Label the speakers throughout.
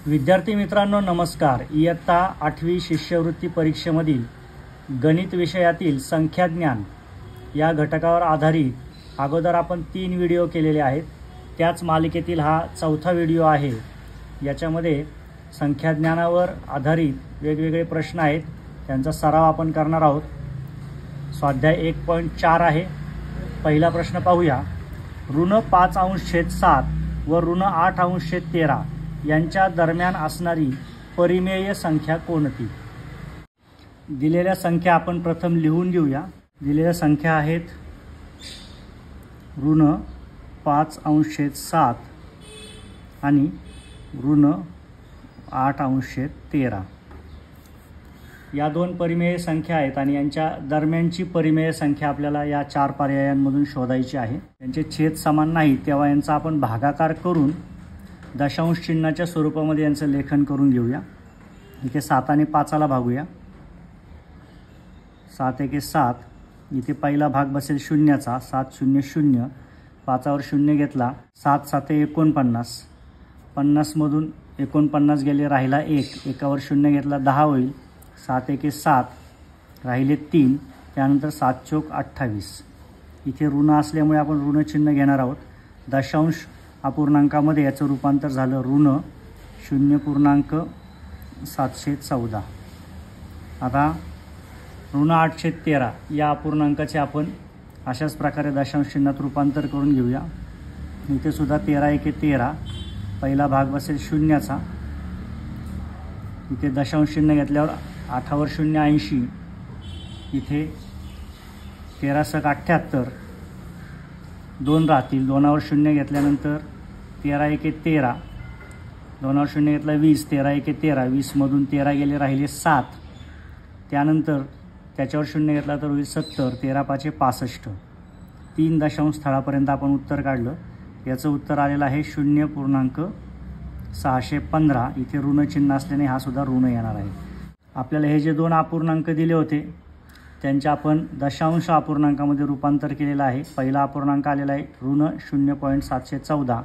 Speaker 1: विद्यार्थी मित्रांनो नमस्कार। इयत्ता 8वी शिष्यवृत्ती परीक्षेमधील गणित विषयातील संख्याज्ञान या घटकावर आधारित अगोदर आपण 3 व्हिडिओ केलेले आहेत। त्याच मालिकेतील हा चौथा व्हिडिओ आहे। याच्यामध्ये संख्याज्ञानावर आधारित वेगवेगळे प्रश्न आहेत, त्यांचा सराव आपण करणार आहोत। स्वाध्याय 1.4 आहे। पहिला प्रश्न पाहूया। ऋण 5/7 व ऋण 8/13 यांच्या दरम्यान असणारी परिमेय संख्या कोणती? दिलेल्या संख्या आपण प्रथम लिहून घेऊया। दिलेल्या संख्या आहेत ऋण 5/7 आणि ऋण 8/13 या दोन परिमेय संख्या आहेत आणि यांच्या दरम्यानची परिमेय संख्या आपल्याला या 4 पर्यायांमधून शोधायची आहे। त्यांचे छेद समान नाहीत तेव्हा यांचा आपण भागाकार करून दशांश चिन्हाच्या स्वरूपामध्ये यांचं लेखन करून घेऊया। इथे 7 आणि 5ला भागूया। 7 × 7 इथे पहिला भाग बसेल शून्याचा, 7 0 0, 5वर 0 घेतला, 7 7 49, 50 मधून 49 गेले, राहिला 1, 1वर 0 घेतला, 10 होईल। 7 × 7 राहिले 3, त्यानंतर 7 चौक 28। इथे ऋण असल्यामुळे आपण ऋण चिन्ह घेणार आहोत। दशांश अपूर्णांकामध्ये याचं रूपांतर झालं ऋण 0.714। आता ऋण 8/13 या अपूर्णांकाचे आपण अशाच प्रकारे दशांश चिन्हात रूपांतर करून घेऊया। इथे सुद्धा 13 × 13 पहिला भाग बसेल शून्याचा, इथे दशांश चिन्ह घेतल्यावर 8वर 0 80, इथे 13 × 78 2 राहतील, 2वर 0 घेतल्यानंतर 13 × 13, 2वर 0 घेतला 20, 13 × 13, 20 मधून 13 गेले, राहिले 7, त्यानंतर त्याच्यावर 0 घेतला तर होईल 70, 13 5 65। 3 दशांश स्थळापर्यंत आपण उत्तर काढलं। याचं उत्तर आलेलं आहे 0.615। इथे ऋण चिन्ह असल्याने हा सुद्धा ऋण येणार आहे। आपल्याला हे जे दोन अपूर्णांक दिले होते त्यांचे आपण दशांश अपूर्णांकामध्ये रूपांतर केलेलं आहे। पहिला अपूर्णांक आलेला आहे ऋण 0.714,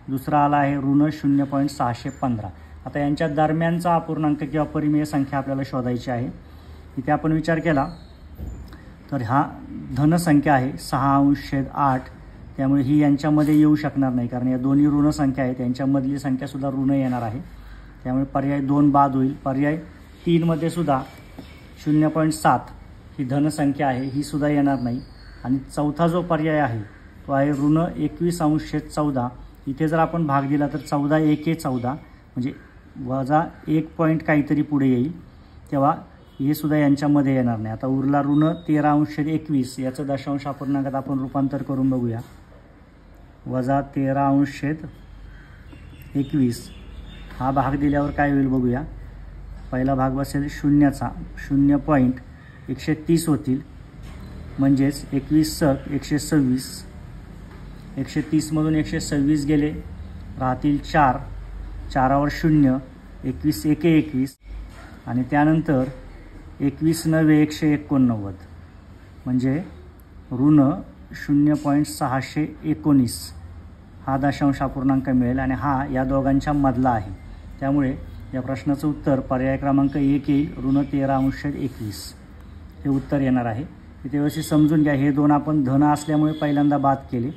Speaker 1: दुसरा आला आहे ऋण 0.615। आता यांच्या दरम्यानचा अपूर्णांक किंवा परिमेय संख्या आपल्याला शोधायची आहे। इथे आपण विचार केला तर हा धन संख्या आहे 6/8, त्यामुळे ही यांच्यामध्ये येऊ शकणार नाही, कारण या दोन्ही ऋण संख्या आहेत, यांच्यामधली संख्यासुद्धा ऋण येणार आहे। त्यामुळे पर्याय 2 बाद होईल। पर्याय 3 मध्ये सुद्धा 0.7 ही धनसंख्या आहे, ही सुद्धा येणार नाही। आणि चौथा जो पर्याय आहे तो आहे ऋण 21/14। इथे जर आपण भाग दिला तर 14 × 14 म्हणजे वजा 1 पॉईंट काहीतरी पुढे येईल, तेव्हा हे सुद्धा यांच्यामध्ये येणार नाही। आता उरला ऋण 13/21, याचं दशांश अपूर्णांकात आपण रूपांतर करून बघूया। वजा 13/21 हा भाग दिल्यावर काय होईल बघूया। पहिला भाग बसेल शून्याचा, 0.130 होतील, म्हणजेच 21 × 126, 130 मधून 126 गेले, राहतील 4, 4वर 0, 21 × 1 = 21 आणि त्यानंतर 21 × 9 = 189, म्हणजे ऋण 0.619 हा दशांश अपूर्णांक मिळेल आणि हा या दोघांच्या मधला आहे। त्यामुळे या प्रश्नाचं उत्तर पर्याय क्रमांक 1 येईल, ऋण 13/21 हे उत्तर येणार आहे। इथे व्यवस्थित समजून घ्या, हे दोन आपण धन असल्यामुळे पहिल्यांदा बाद केले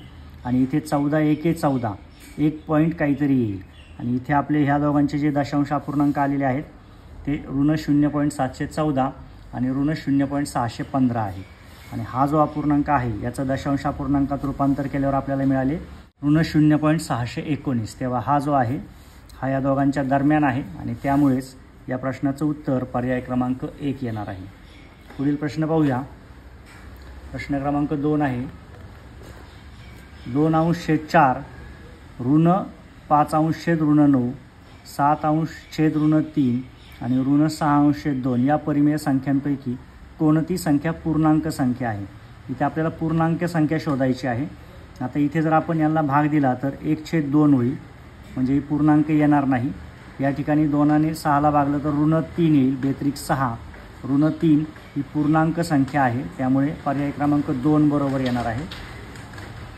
Speaker 1: आणि इथे 14 × 1 = 14, 1 पॉईंट काहीतरी येईल आणि इथे आपले ह्या दोघांचे जे दशांश अपूर्णांक आलेले आहेत ते ऋण 0.714 आणि ऋण 0.615 आहे। आणि हा जो अपूर्णांक आहे याचा दशांश अपूर्णांकात रूपांतर केल्यावर आपल्याला मिळाले ऋण 0.619। तेव्हा हा जो आहे हा या दोघांच्या दरम्यान आहे आणि त्यामुळेच या प्रश्नाचं उत्तर पर्याय क्रमांक 1 येणार आहे। पुढील प्रश्न पाहूया। प्रश्न क्रमांक 2 आहे 2/4 ऋण 5/9, 7/3 आणि ऋण 6/2 या परिमेय संख्यांपैकी कोणती संख्या पूर्णांक संख्या आहे? इथे आपल्याला पूर्णांक संख्या शोधायची आहे। आता इथे जर आपण यांना भाग दिला तर 1/2 होईल, म्हणजे ही पूर्णांक येणार नाही। या ठिकाणी 2 ने 6ला भागलं तर ऋण 3 येईल, बेत्रिक 6, ऋण 3 ही पूर्णांक संख्या आहे, त्यामुळे पर्याय क्रमांक 2 बरोबर येणार आहे।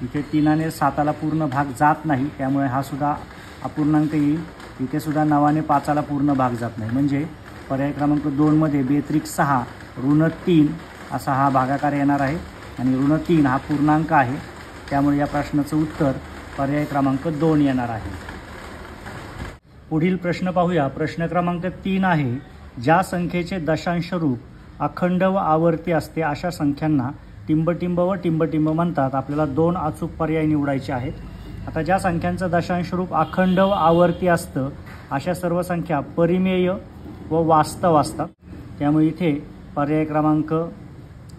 Speaker 1: इथे 3 ने 7ला पूर्ण भाग जात नाही, त्यामुळे हा सुद्धा अपूर्णांक येईल इथे सुद्धा 9ने 5ला पूर्ण भाग जात नाही, म्हणजे पर्याय क्रमांक 2मध्ये बेत्रिक 6 ऋण 3 असा हा भागाकार येणार आहे आणि ऋण 3 हा पूर्णांक आहे, त्यामुळे या प्रश्नाचं उत्तर पर्याय क्रमांक 2 येणार आहे। पुढील प्रश्न पाहूया। प्रश्न क्रमांक 3 आहे, ज्या संख्येचे दशांश रूप अखंड व आवर्ती असते अशा संख्यांना टिंबटिंब व टिंबटिंब म्हणतात। आपल्याला 2 अचूक पर्याय निवडायचे आहेत। आता ज्या संख्यांचं दशांश रूप अखंड व आवर्ती असतं अशा सर्व संख्या परिमेय व वास्तव असतात, त्यामुळे इथे पर्याय क्रमांक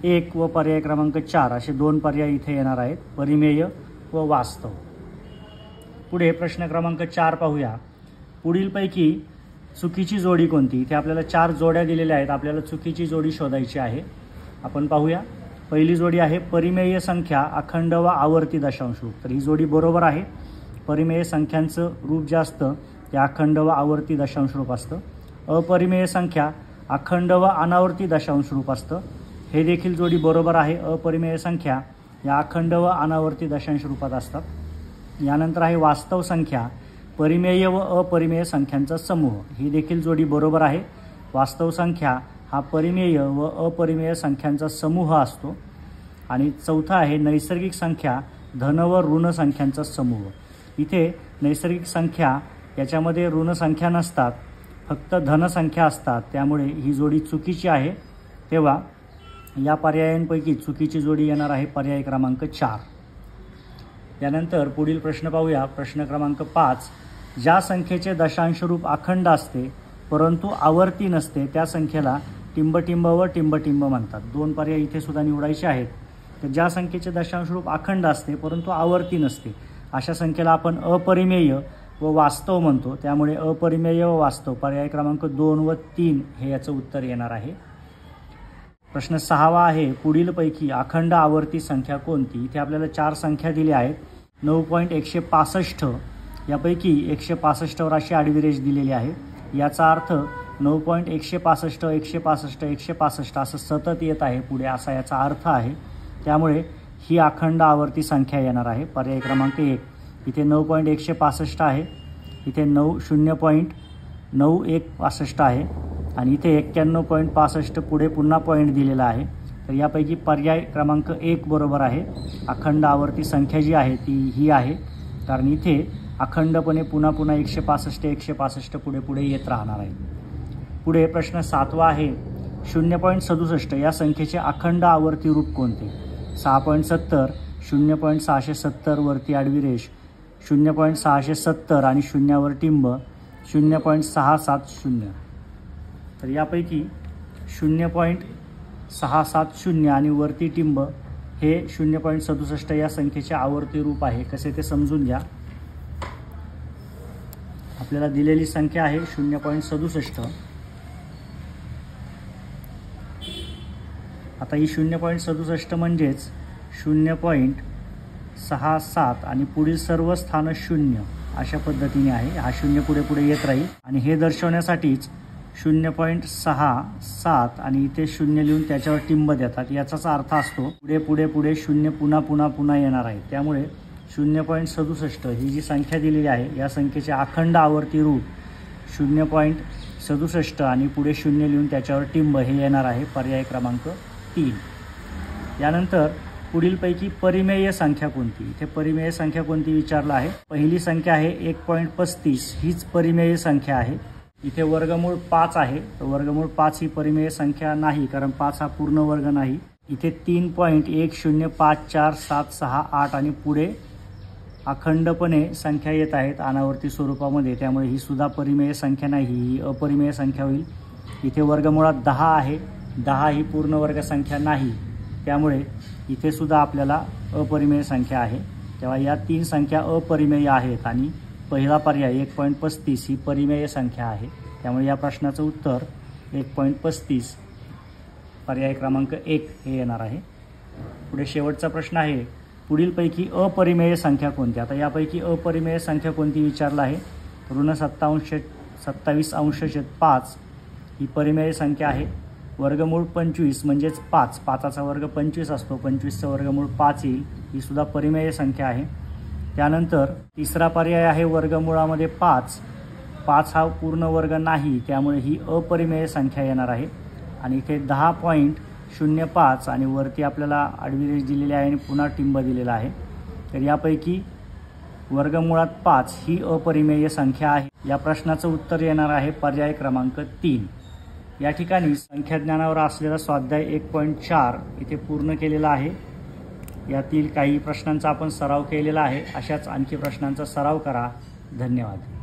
Speaker 1: 1 व पर्याय क्रमांक 4 असे 2 पर्याय इथे येणार आहेत, परिमेय व वास्तव। पुढे प्रश्न क्रमांक 4 पाहूया। पुढीलपैकी चुकीची जोडी कोणती? इथे आपल्याला 4 जोड्या दिलेल्या आहेत, आपल्याला चुकीची जोडी शोधायची आहे। आपण पाहूया। पहिली जोडी आहे परिमेय संख्या अखंड व आवर्ती दशांश रूप, तर ही जोडी बरोबर आहे। परिमेय संख्यांचं रूप जे असतं ते अखंड व आवर्ती दशांश रूप असतं। अपरिमेय संख्या अखंड व अनावर्ती दशांश रूप असतं, हे देखील जोडी बरोबर आहे। अपरिमेय संख्या या अखंड व अनावर्ती दशांश रूपात असतात। यानंतर आहे वास्तव संख्या परिमेय व अपरिमेय संख्यांचा समूह, ही देखील जोडी बरोबर आहे। वास्तव संख्या हा परिमेय व अपरिमेय संख्यांचा समूह असतो। आणि चौथा आहे नैसर्गिक संख्या धन व ऋण संख्यांचा समूह। इथे नैसर्गिक संख्या याच्यामध्ये ऋण संख्या नसतात, फक्त धनसंख्या असतात, त्यामुळे ही जोडी चुकीची आहे। तेव्हा या पर्यायांपैकी चुकीची जोडी येणार आहे पर्याय क्रमांक 4। यानंतर पुढील प्रश्न पाहूया। प्रश्न क्रमांक 5, ज्या संख्येचे दशांश रूप अखंड असते परंतु आवर्ती नसते त्या संख्येला टिंबटिंब व टिंबटिंब म्हणतात। 2 पर्याय इथे सुद्धा निवडायचे आहेत। तर ज्या संख्येचे दशांश रूप अखंड असते परंतु आवर्ती नसते अशा संख्येला आपण अपरिमेय व वास्तव म्हणतो, त्यामुळे अपरिमेय व वास्तव पर्याय क्रमांक 2 व 3 हे याचं उत्तर येणार आहे। प्रश्न 6 आहे, पुढीलपैकी अखंड आवर्ती संख्या कोणती? इथे आपल्याला 4 संख्या दिल्या आहेत। 9.165 यापैकी 165 वर अशी आडवी रेष दिलेली आहे। याचा अर्थ 9.165 165 165 असं सतत येत आहे पुढे, असा याचा अर्थ आहे। त्यामुळे ही अखंड आवर्ती संख्या येणार आहे पर्याय क्रमांक 1। इथे 9.165 आहे, इथे 0.9165 आहे आणि इथे 91.65 पुढे पुन्हा पॉईंट दिलेला आहे। तर यापैकी पर्याय क्रमांक 1 बरोबर आहे। अखंड आवर्ती संख्या जी आहे ती ही आहे, कारण इथे अखंडपणे पुन्हा पुन्हा 165 165 पुढे पुढे येत राहणार आहे। पुढे प्रश्न 7 आहे, 0.67 या संख्येचे अखंड आवर्ती रूप कोणते? 6.70 0.670 वरती आडवी रेष, 0.670 आणि शून्यावर टिंब, 0.670। तर यापैकी 0.670 आणि वरती टिंब हे 0.67 या संख्येचे आवर्ती रूप आहे। कसे ते समजून घ्या। आपल्याला दिलेली संख्या आहे 0.67। आता ही 0.67 म्हणजेच 0.67 आणि पुढील सर्व स्थानं 0 अशा पद्धतीने आहे। हा 0 पुढे पुढे येत राहील आणि हे दर्शवण्यासाठीच 0.67 आणि इथे 0 लिहून त्याच्यावर टिंब देतात। याचाच अर्थ असतो पुढे पुढे पुढे 0 पुन्हा पुन्हा पुन्हा येणार आहे। त्यामुळे 0.67 ही जी संख्या दिलेली आहे या संख्येचे अखंड आवर्ती रूप 0.67 आणि पुढे 0 लिहून त्याच्यावर टिंब हे येणार आहे पर्याय क्रमांक 3। यानंतर पुढीलपैकी परिमेय संख्या कोणती? इथे परिमेय संख्या कोणती विचारलं आहे। पहिली संख्या आहे 1.35, हीच परिमेय संख्या आहे। इथे वर्गमूळ 5 आहे, तर वर्गमूळ 5 ही परिमेय संख्या नाही, कारण 5 हा पूर्ण वर्ग नाही। इथे 3.1054768 आणि पुढे अखंडपणे संख्या येत आहेत अनावर्ती स्वरूपामध्ये, त्यामुळे ही सुद्धा परिमेय संख्या नाही, ही अपरिमेय संख्या होईल। इथे वर्गमुळात 10 आहे, 10 ही पूर्ण वर्ग संख्या नाही, त्यामुळे इथे सुद्धा आपल्याला अपरिमेय संख्या आहे। तेव्हा या 3 संख्या अपरिमेय आहेत आणि पहिला पर्याय 1.35 ही परिमेय संख्या आहे। त्यामुळे या प्रश्नाचं उत्तर 1.35 पर्याय क्रमांक 1 हे येणार आहे। पुढे शेवटचा प्रश्न आहे, पुढीलपैकी अपरिमेय संख्या कोणती? आता यापैकी अपरिमेय संख्या कोणती विचारला आहे। ऋण 27/5 ही परिमेय संख्या आहे। वर्गमूळ 25 म्हणजेच 5, 5चा वर्ग 25 असतो, 25चं वर्गमूळ 5 येईल, ही सुद्धा परिमेय संख्या आहे। त्यानंतर तिसरा पर्याय आहे वर्गमुळामध्ये 5 5 हा पूर्ण वर्ग नाही, त्यामुळे ही अपरिमेय संख्या येणार आहे. आणि इथे 10.05 आणि वरती आपल्याला आडवी रेष दिलेली आहे आणि पुन्हा टिंब दिलेला आहे. तर यापैकी वर्गमुळात 5 ही अपरिमेय संख्या आहे. या प्रश्नाचं उत्तर येणार आहे पर्याय क्रमांक 3. या ठिकाणी संख्याज्ञानावर असलेला स्वाध्याय 1.4 इथे पूर्ण केलेला आहे. यातील काही प्रश्नांचा आपण सराव केलेला आहे. अशाच आणखी प्रश्नांचा सराव करा. धन्यवाद.